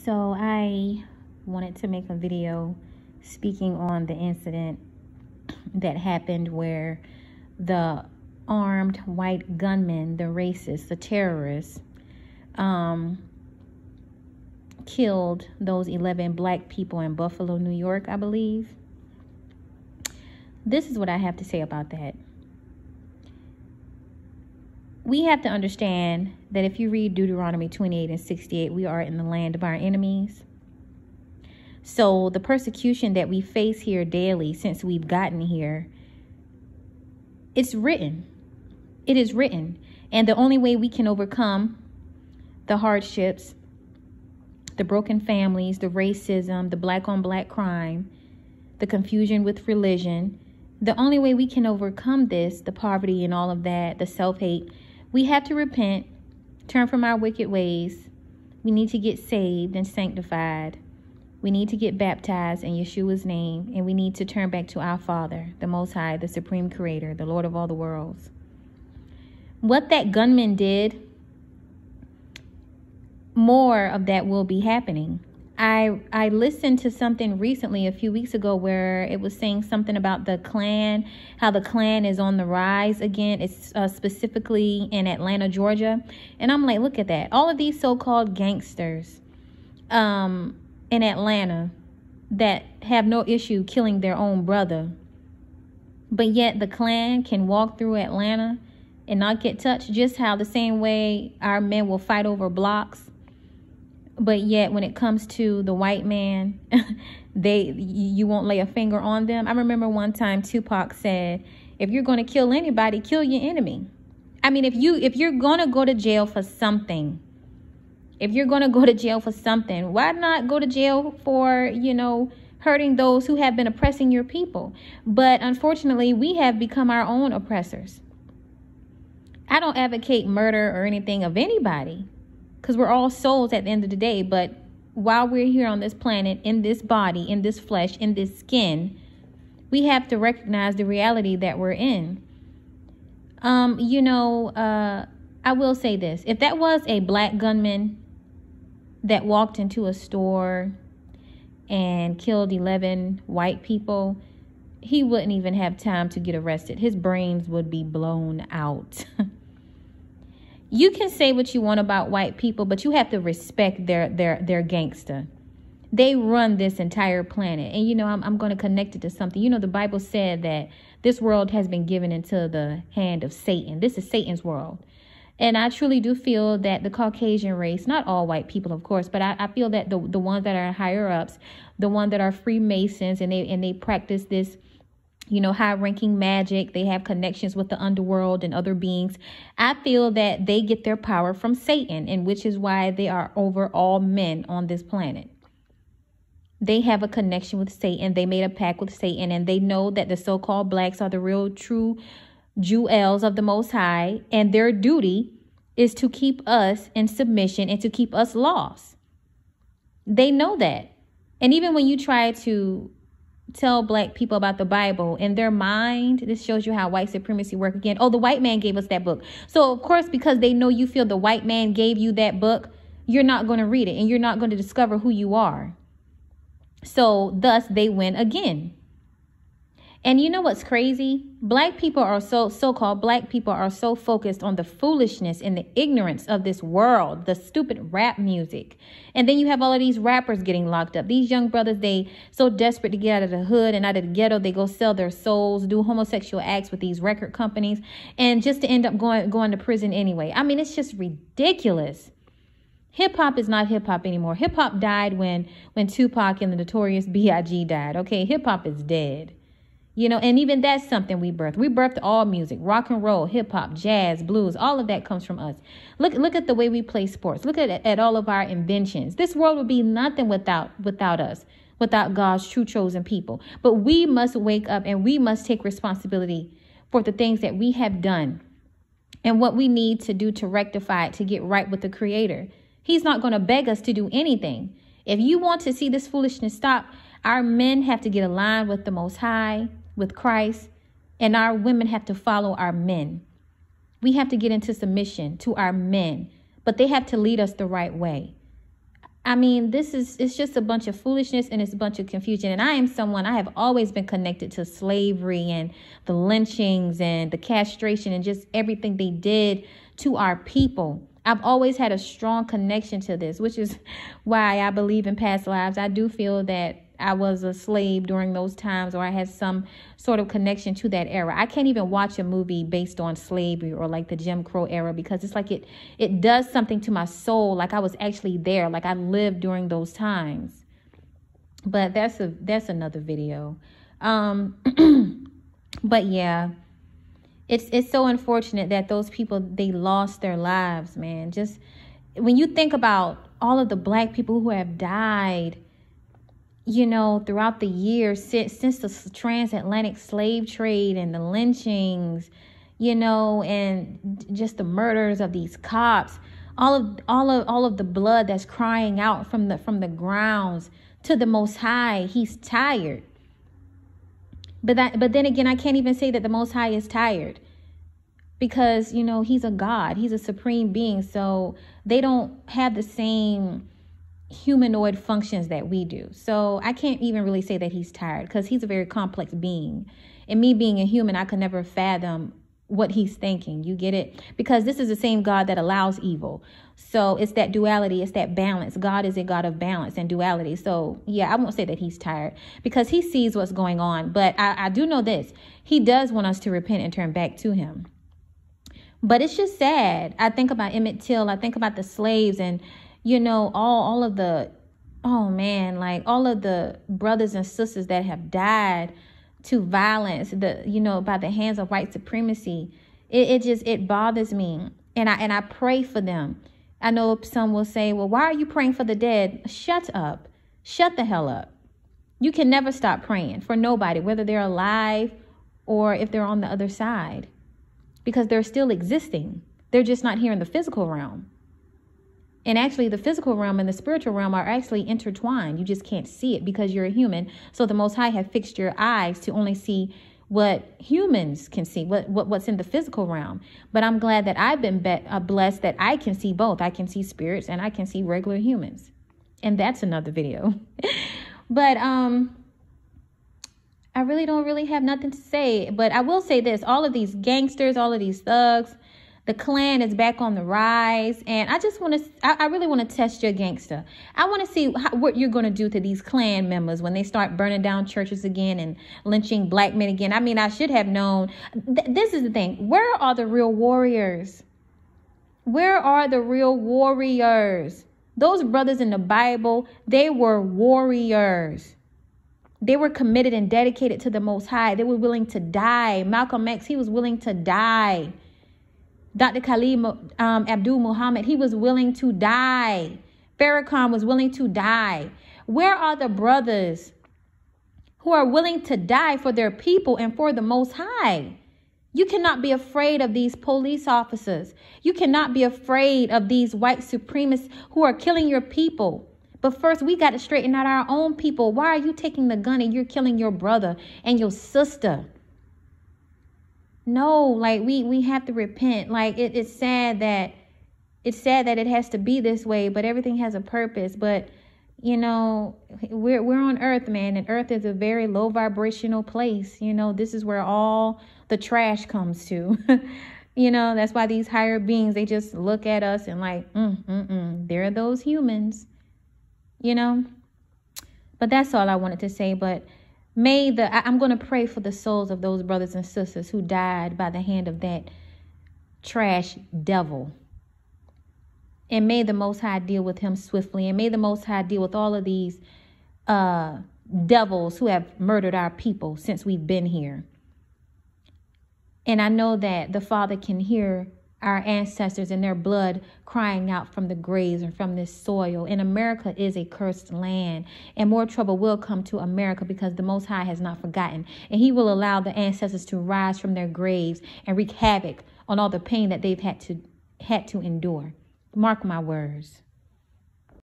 So I wanted to make a video speaking on the incident that happened where the armed white gunman, the racist, the terrorist, killed those 11 black people in Buffalo, New York, I believe. This is what I have to say about that. We have to understand that if you read Deuteronomy 28 and 68, we are in the land of our enemies. So the persecution that we face here daily since we've gotten here, it's written. It is written. And the only way we can overcome the hardships, the broken families, the racism, the black on black crime, the confusion with religion, the only way we can overcome this, the poverty and all of that, the self-hate, we have to repent, turn from our wicked ways. We need to get saved and sanctified. We need to get baptized in Yeshua's name, and we need to turn back to our Father, the Most High, the Supreme Creator, the Lord of all the worlds. What that gunman did, more of that will be happening. I listened to something recently a few weeks ago where it was saying something about the Klan, how the Klan is on the rise again. It's specifically in Atlanta, Georgia. And I'm like, look at that. All of these so-called gangsters in Atlanta that have no issue killing their own brother. But yet the Klan can walk through Atlanta and not get touched, just how the same way our men will fight over blocks. But yet when it comes to the white man, you won't lay a finger on them. I remember one time Tupac said, if you're going to kill anybody, kill your enemy. I mean, if you're going to go to jail for something, why not go to jail for, hurting those who have been oppressing your people? But unfortunately, we have become our own oppressors. I don't advocate murder or anything of anybody, because we're all souls at the end of the day. But while we're here on this planet, in this body, in this flesh, in this skin, we have to recognize the reality that we're in. I will say this. If that was a black gunman that walked into a store and killed 11 white people, he wouldn't even have time to get arrested. His brains would be blown out. You can say what you want about white people, but you have to respect their gangster. They run this entire planet. And, I'm going to connect it to something. The Bible said that this world has been given into the hand of Satan. This is Satan's world. And I truly do feel that the Caucasian race, not all white people, of course, but I feel that the ones that are higher ups, the ones that are Freemasons, and they practice this, high-ranking magic. They have connections with the underworld and other beings. I feel that they get their power from Satan, and which is why they are over all men on this planet. They have a connection with Satan. They made a pact with Satan, and they know that the so-called blacks are the real, true jewels of the Most High, and their duty is to keep us in submission and to keep us lost. They know that. And even when you try to tell black people about the Bible, in their mind, this shows you how white supremacy works again. Oh, the white man gave us that book. So, of course, because they know you feel the white man gave you that book, you're not going to read it and you're not going to discover who you are. So, thus, they win again. And you know what's crazy? Black people are so-called black people are so focused on the foolishness and the ignorance of this world, the stupid rap music. And then you have all of these rappers getting locked up. These young brothers, they so desperate to get out of the hood and out of the ghetto, they go sell their souls, do homosexual acts with these record companies, and just to end up going to prison anyway. I mean, it's just ridiculous. Hip hop is not hip hop anymore. Hip hop died when Tupac and the Notorious B.I.G. died. Okay, hip hop is dead. And even that's something we birthed. We birthed all music, rock and roll, hip hop, jazz, blues. All of that comes from us. Look at the way we play sports. Look at all of our inventions. This world would be nothing without us, without God's true chosen people. But we must wake up and we must take responsibility for the things that we have done and what we need to do to rectify it, to get right with the Creator. He's not going to beg us to do anything. If you want to see this foolishness stop, our men have to get aligned with the Most High, with Christ, and our women have to follow our men. We have to get into submission to our men, but they have to lead us the right way. I mean, it's just a bunch of foolishness and it's a bunch of confusion. And I have always been connected to slavery and the lynchings and the castration and just everything they did to our people. I've always had a strong connection to this, which is why I believe in past lives. I do feel that I was a slave during those times, or I had some sort of connection to that era. I can't even watch a movie based on slavery or like the Jim Crow era, because it's like it does something to my soul. Like I was actually there, like I lived during those times. But that's another video. But yeah, it's so unfortunate that those people, they lost their lives, man. Just when you think about all of the black people who have died, you know, throughout the years since the transatlantic slave trade and the lynchings, you know, and just the murders of these cops, all of the blood that's crying out from the grounds to the Most High. He's tired. But then again, I can't even say that the Most High is tired, because, you know, he's a God. He's a supreme being. So they don't have the same humanoid functions that we do. So I can't even really say that he's tired, because he's a very complex being. And me being a human, I could never fathom what he's thinking. You get it? Because this is the same God that allows evil. So it's that duality. It's that balance. God is a God of balance and duality. So yeah, I won't say that he's tired, because he sees what's going on. But I do know this. He does want us to repent and turn back to him. But it's just sad. I think about Emmett Till. I think about the slaves, and you know, all of the, oh man, like all of the brothers and sisters that have died to violence, by the hands of white supremacy. It bothers me. And I pray for them. I know some will say, well, why are you praying for the dead? Shut up. Shut the hell up. You can never stop praying for nobody, whether they're alive or if they're on the other side, because they're still existing. They're just not here in the physical realm. And actually, the physical realm and the spiritual realm are actually intertwined. You just can't see it because you're a human. So the Most High have fixed your eyes to only see what humans can see, what's in the physical realm. But I'm glad that I've been blessed that I can see both. I can see spirits and I can see regular humans. And that's another video. But I really don't have nothing to say. But I will say this. All of these gangsters, all of these thugs, the Klan is back on the rise, and I really want to test your gangster. I want to see what you're going to do to these Klan members when they start burning down churches again and lynching black men again. I mean, I should have known. This is the thing. Where are the real warriors? Where are the real warriors? Those brothers in the Bible, they were warriors. They were committed and dedicated to the Most High. They were willing to die. Malcolm X, he was willing to die. Dr. Khalid Abdul Muhammad, he was willing to die. Farrakhan was willing to die. Where are the brothers who are willing to die for their people and for the Most High? You cannot be afraid of these police officers. You cannot be afraid of these white supremacists who are killing your people. But first, we got to straighten out our own people. Why are you taking the gun and you're killing your brother and your sister? No, like we have to repent. Like it's sad that it has to be this way, but everything has a purpose. But you know, we're on earth, man, and earth is a very low vibrational place. You know, this is where all the trash comes to. You know, that's why these higher beings, they just look at us and like, there are those humans, you know. But that's all I wanted to say. But I'm going to pray for the souls of those brothers and sisters who died by the hand of that trash devil. And may the Most High deal with him swiftly. And may the Most High deal with all of these devils who have murdered our people since we've been here. And I know that the Father can hear our ancestors and their blood crying out from the graves and from this soil. And America is a cursed land, and more trouble will come to America because the Most High has not forgotten, and he will allow the ancestors to rise from their graves and wreak havoc on all the pain that they've had to endure. Mark my words.